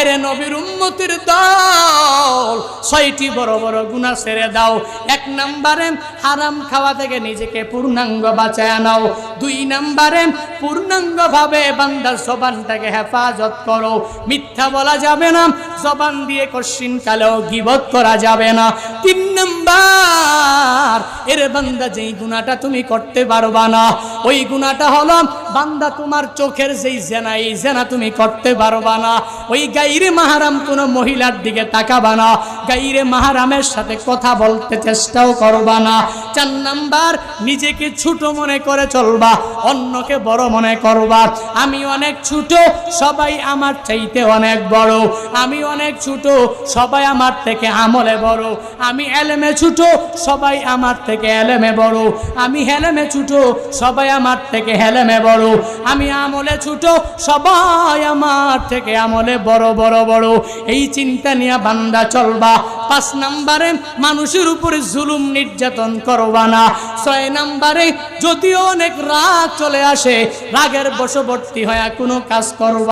এরে নবীর উম্মতের দল, 6টি বড় বড় গুনাহ ছেড়ে দাও। 1 নম্বরে হারাম খাওয়া থেকে নিজেকে পূর্ণাঙ্গ বাঁচায় নাও। 2 নম্বরে পূর্ণাঙ্গভাবে বান্দার জবানটাকে হেফাজত করো। মিথ্যা বলা যাবে না, জবান দিয়ে কশিন কালেও গীবত করা যাবে না। 3 নাম্বার, এরে বান্দা যেই গুনাহটা তুমি করতে পারবা না, ওই গুনাহটা হলো বান্দা তোমার চোখের যেই জেনা, এই জেনা তুমি করতে পারবা না। ওই গায়রে মাহরাম কোনো মহিলার দিকে তাকাবা না, গায়রে মাহরামের সাথে কথা বলতে চেষ্টাও করবা না। 4 নাম্বার, নিজেকে ছোট মনে করে চলবা, অন্যকে বড় মনে করবা। আমি অনেক ছোট, সবাই আমার চাইতে অনেক বড়। আমি অনেক ছোট, সবাই আমার থেকে আমলে বড়। আমি এলেমে ছোট, সবাই আমার থেকে এলেমে বড়। আমি হেলেমে ছোট, সবাই আমার থেকে হেলেমে বড়। আমি আমলে ছোট, সবাই আমার থেকে আমলে বড় বড় বড়। এই চিন্তা নিয়ে বান্দা চলবা। 5 নম্বরে মানুষের উপরে জুলুম নির্যাতন করবা না। 6 নম্বরে যদিও অনেক রাগ চলে আসে, রাগের বশবর্তী হয়ে কোনো কাজ করবা